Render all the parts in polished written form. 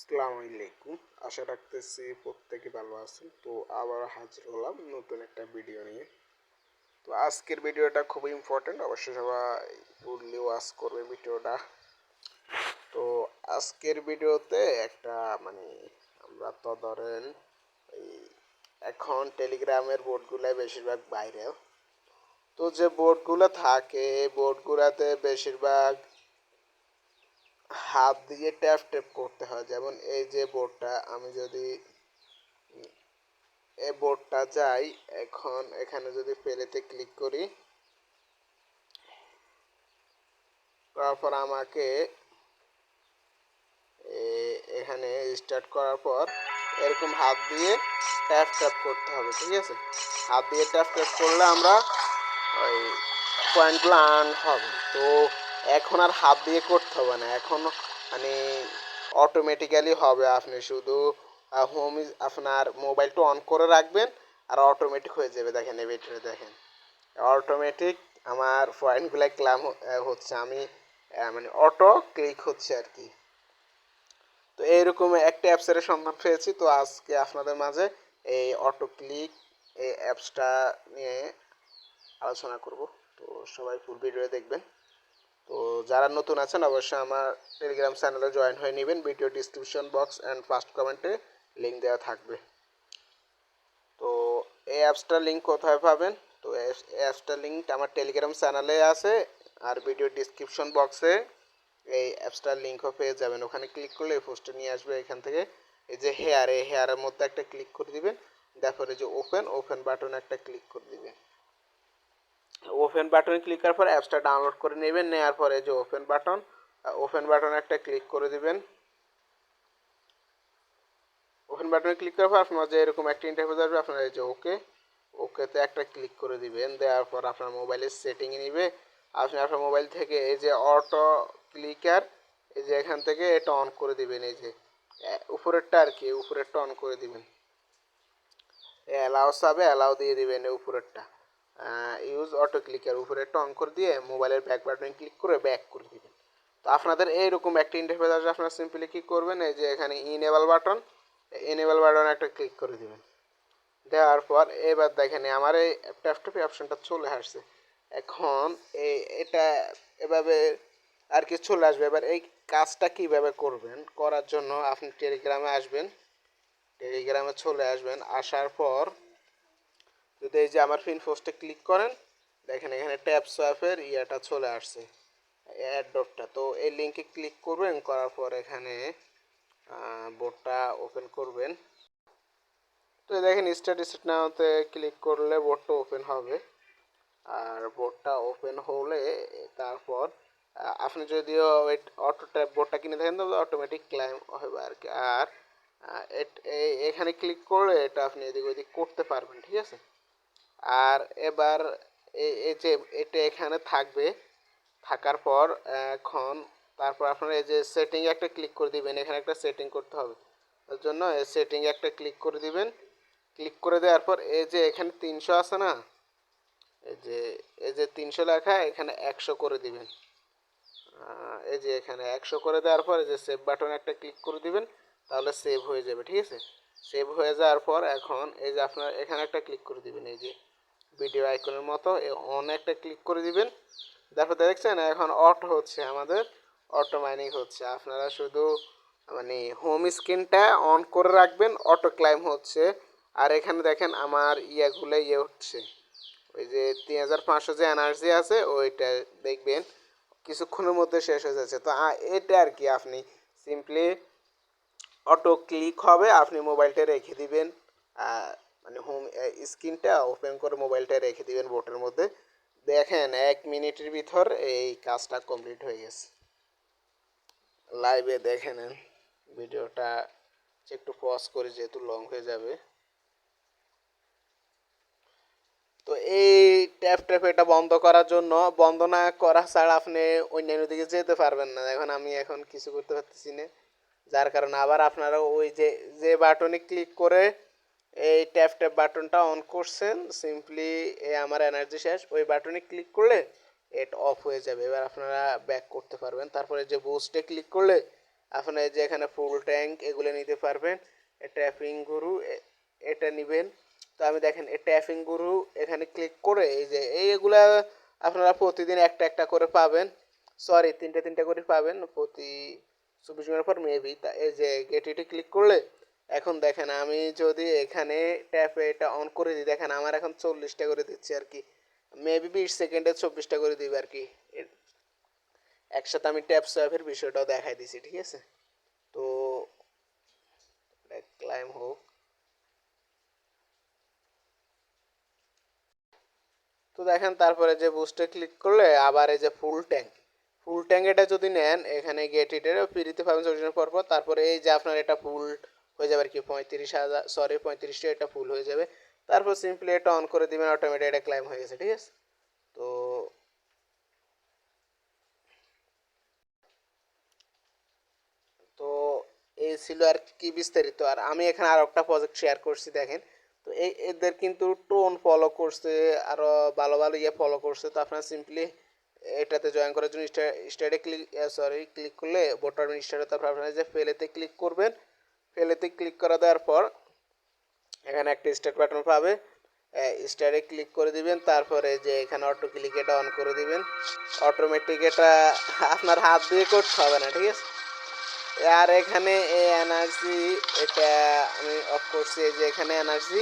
আসসালামু আলাইকুম। আশা রাখতেছি প্রত্যেকে ভালো আছেন। তো আবার হাজির হলাম নতুন একটা ভিডিও নিয়ে। তো আজকের ভিডিওটা খুবই ইম্পর্টেন্ট, অবশ্যই সবাই ফুললি ওয়াচ করবে ভিডিওটা। তো আজকের ভিডিওতে একটা আমরা তো ধরেন এই এখন টেলিগ্রামের বোর্ডগুলাই বেশিরভাগ ভাইরাল। তো যে বোর্ডগুলো থাকে বোর্ডগুলোতে বেশিরভাগ হাত দিয়ে ট্যাপ ট্যাপ করতে হয়। যেমন এই যে বোর্ডটা, আমি যদি এই বোর্ডটা যাই, এখন এখানে যদি প্লেতে ক্লিক করি, তারপর আমাকে এখানে স্টার্ট করার পর এরকম হাত দিয়ে ট্যাপ ট্যাপ করতে হবে, ঠিক আছে? হাত দিয়ে ট্যাপ ট্যাপ করলে আমরা ওই পয়েন্টগুলো আর্ন হবে। তো এখন আর হাত দিয়ে করতে হবে না, এখন মানে অটোমেটিক্যালি হবে। আপনি শুধু হোম আপনার মোবাইলটা অন করে রাখবেন আর অটোমেটিক হয়ে যাবে। দেখেন এই ভিডিওতে দেখেন অটোমেটিক আমার পয়েন্টগুলো ক্লাম হচ্ছে, আমি অটো ক্লিক হচ্ছে আর কি। তো এইরকম একটা অ্যাপসের সন্ধান পেয়েছি। তো আজকে আপনাদের মাঝে এই অটো ক্লিক এই অ্যাপসটা নিয়ে আলোচনা করব। তো সবাই ফুল ভিডিও দেখবেন। তো যারা নতুন আছেন অবশ্যই আমার টেলিগ্রাম চ্যানেলে জয়েন হয়ে নেবেন। Video description box and first কমেন্টে লিঙ্ক দেওয়া থাকবে। তো এই অ্যাপসটার লিঙ্ক কোথায় পাবেন? তো অ্যাপসটার লিঙ্ক আমার টেলিগ্রাম চ্যানেলে আছে, আর ভিডিও ডিসক্রিপশন বক্সে এই অ্যাপসটার লিঙ্কও পেয়ে যাবেন। ওখানে ক্লিক করলে এই পোস্টে নিয়ে আসবে। এখান থেকে এই যে এই হেয়ারের মধ্যে একটা ক্লিক করে দিবেন। তারপরে যে ওপেন বাটনে একটা ক্লিক করে দিবেন। ওপেন বাটনে ক্লিক করার পর অ্যাপসটা ডাউনলোড করে নেবেন। নেওয়ার পরে যে ওপেন বাটনে একটা ক্লিক করে দিবেন। ওপেন বাটনে ক্লিক করার পর আপনার যে এরকম একটা ইন্টারফেস আসবে, আপনার এই যে ওকেতে একটা ক্লিক করে দিবেন। দেওয়ার পর আপনার মোবাইলের সেটিংয়ে নিবে। আপনি আপনার মোবাইল থেকে এই যে অটো ক্লিকার, এই যে এখান থেকে এটা অন করে দিবেন। এই যে উপরেরটা আর কি, উপরেরটা অন করে দিবেন। অ্যালাউ চাবে, অ্যালাউ দিয়ে দিবেন এই উপরেরটা। ইউজ অটো ক্লিকার উপরেরটা অন করে দিয়ে মোবাইলের ব্যাক বাটনে ক্লিক করে ব্যাক করে দিবেন। তো আপনাদের এইরকম একটা ইন্টারফেস আসবে। আপনারা সিম্পলি কী করবেন, এই যে এখানে এনেবল বাটন একটা ক্লিক করে দিবেন। দেওয়ার পর এবার দেখেন আমার এই ট্যাপটপে অপশনটা চলে আসছে। এখন এটা এভাবে আর কি চলে আসবে। এবার এই কাজটা কীভাবে করবেন, করার জন্য আপনি টেলিগ্রামে আসবেন। টেলিগ্রামে চলে আসবেন, আসার পর যদি এই যে আমার পিন পোস্টে ক্লিক করেন, দেখেন এখানে ট্যাপ সোয়াপের ইয়েটা চলে আসছে, অ্যাড্রপটা। তো এই লিঙ্কে ক্লিক করবেন, করার পর এখানে বোর্ডটা ওপেন করবেন। তো দেখেন স্টার্ট নাওতে ক্লিক করলে বোর্ডটা ওপেন হবে। আর বোর্ডটা ওপেন হলে তারপর আপনি যদিও অটো ট্যাপ বোর্ডটা কিনে থাকেন তবে অটোমেটিক ক্লাইম হবে আর কি। আর এখানে ক্লিক করলে এটা আপনি এদিক ওদিক করতে পারবেন, ঠিক আছে? আর এবার এই যে এটা এখানে থাকবে, থাকার পর এখন তারপর আপনারা এই যে সেটিংয়ে একটা ক্লিক করে দিবেন। এখানে একটা সেটিং করতে হবে, তার জন্য এই সেটিংয়ে একটা ক্লিক করে দিবেন। ক্লিক করে দেওয়ার পর এই যে এখানে 300 আছে না, এই যে 300 লেখা, এখানে 100 করে দিবেন। এই যে এখানে 100 করে দেওয়ার পর এই যে সেভ বাটনে একটা ক্লিক করে দিবেন, তাহলে সেভ হয়ে যাবে, ঠিক আছে? সেভ হয়ে যাওয়ার পর এখন এই যে আপনার এখানে একটা ক্লিক করে দিবেন, এই যে ভিডিও আইকনের মতো অন একটা ক্লিক করে দিবেন। তারপর দেখছেন এখন অটো হচ্ছে, আমাদের অটো মাইনিং হচ্ছে। আপনারা শুধু হোম স্ক্রিনটা অন করে রাখবেন, অটো ক্লাইম হচ্ছে। আর এখানে দেখেন আমার ইয়াগুলো হচ্ছে, ওই যে 3500 যে এনার্জি আছে ওইটা দেখবেন কিছুক্ষণের মধ্যে শেষ হয়ে যাচ্ছে। তো এটা আর কি, আপনি সিম্পলি অটো ক্লিক হবে, আপনি মোবাইলটা রেখে দিবেন, হোম স্ক্রিনটা ওপেন করে মোবাইলটা রেখে দিবেন বোটের মধ্যে। দেখেন 1 মিনিটের ভিতর এই কাজটা কমপ্লিট হয়ে গেছে। লাইভে দেখে নেন ভিডিওটা, একটু পজ করে যেহেতু লং হয়ে যাবে। তো এই ট্যাপ এটা বন্ধ করার জন্য, বন্ধ না করা ছাড়া আপনি অন্যান্য দিকে যেতে পারবেন না। আমি এখন কিছু করতে পারতেছি না, যার কারণে আবার আপনারা ওই যে যে বাটনে ক্লিক করে এই ট্যাপ বাটনটা অন করছেন, সিম্পলি আমার এনার্জি শেষ, ওই বাটনে ক্লিক করলে এটা অফ হয়ে যাবে। এবার আপনারা ব্যাক করতে পারবেন। তারপরে যে বুস্টে ক্লিক করলে আপনার এই যে এখানে ফুল ট্যাঙ্ক এগুলো নিতে পারবেন। ট্যাপিং গুরু এটা নেবেন। তো আমি দেখেন এই ট্যাপিং গুরু এখানে ক্লিক করে এই যে এইগুলা আপনারা প্রতিদিন একটা একটা করে পাবেন, সরি তিনটা তিনটা করে পাবেন প্রতি 24 ঘন্টা পর মেবি। তা এই যে গেট ইটে ক্লিক করলে এখন দেখেন আমি যদি এখানে ট্যাপে এটা অন করে দিই, দেখেন আমার এখন 40টা করে দিচ্ছে আর কি, মেবি 20 সেকেন্ডে 24টা করে দিবে আর কি। একসাথে আমি ট্যাপ সোয়াপের বিষয়টাও দেখাই দিছি, ঠিক আছে। তো ক্লাইম হোক। তো দেখেন তারপরে যে বুস্টে ক্লিক করলে আবার এই যে ফুল ট্যাঙ্ক এটা যদি নেন এখানে গেট ইটের ফ্রিতে পাবেন 24 পর পর। তারপরে এই যে আপনার এটা ফুল হয়ে যাবে আর কি, 35,000 সরি 35টা এটা ফুল হয়ে যাবে। তারপর সিম্পলি এটা অন করে দিবেন, অটোমেটিক এটা ক্লাইম হয়ে গেছে, ঠিক আছে। তো তো এই ছিল আর কি বিস্তারিত। আর আমি এখানে আর একটা প্রজেক্ট শেয়ার করছি দেখেন। তো এদের কিন্তু টোন ফলো করছে, আরও ভালো ভালো ইয়ে ফলো করছে। তো আপনারা সিম্পলি এটাতে জয়েন করার জন্য স্টার্টে ক্লিক করলে ভোটার স্টার্টে, তারপর আপনারা যে ফেলেতে ক্লিক করবেন। ফেলেতে ক্লিক করা দেওয়ার পর এখানে একটা স্টার্ট বাটন পাবে, স্টারে ক্লিক করে দিবেন। তারপরে যে এখানে অটো ক্লিক এটা অন করে দিবেন, অটোমেটিক এটা আপনার হাত দিয়ে করতে হবে না, ঠিক আছে। আর এখানে এই এনার্জি এটা আমি অফ করছি, এই যে এখানে এনার্জি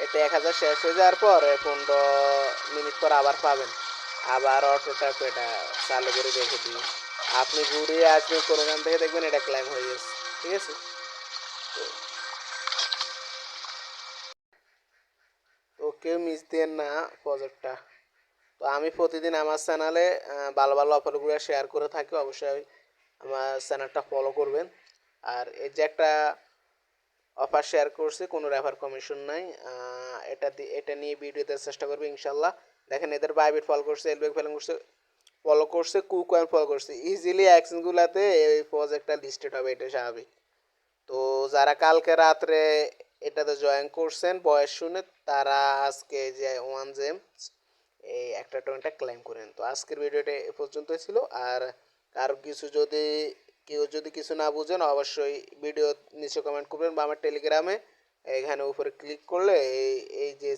এটা 1000 শেষ হয়ে যাওয়ার পর 15 মিনিট পর আবার পাবেন। আবার অটোটা এটা চালু করে রেখে দিবেন, আপনি ঘুরিয়ে আসবেন কোনোখান থেকে দেখবেন এটা ক্লাইম হয়ে গেছে, ঠিক আছে। তো তো কেউ মিস দেন না প্রজেক্টটা। তো আমি প্রতিদিন আমার চ্যানেলে ভালো ভালো অফারগুলো শেয়ার করে থাকি, অবশ্যই আমার চ্যানেলটা ফলো করবেন। আর এই যে একটা অফার শেয়ার করছি, কোনো রেফার কমিশন নাই, এটা নিয়ে ভিডিও দেওয়ার চেষ্টা করবে ইনশাল্লাহ। দেখেন এদের বাইবিট ফলো করছে, এলবেক ফলো করছে, কুকয়েন ফলো করছে, ইজিলি অ্যাকশনগুলোতে এই প্রজেক্টটা লিস্টেড হবে, এটা স্বাভাবিক। তো যারা কালকে রাত্রে এটাতে জয়েন করছেন বয়স শুনে, তারা আজকে যে 1 জেম এই একটা টোয়েনটা ক্লেম করেন। তো আজকের ভিডিওটা এ পর্যন্তই ছিল। আর কারো কিছু যদি কেউ যদি কিছু না বুঝেন অবশ্যই ভিডিও নিচে কমেন্ট করবেন, বা আমার টেলিগ্রামে এখানে উপরে ক্লিক করলে এই যে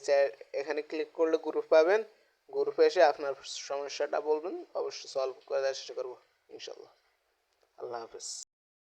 এখানে ক্লিক করলে গ্রুপ পাবেন, গ্রুপে এসে আপনার সমস্যাটা বলবেন, অবশ্যই সলভ করে দেওয়ার চেষ্টা করবো ইনশাল্লাহ। আল্লাহ হাফেজ।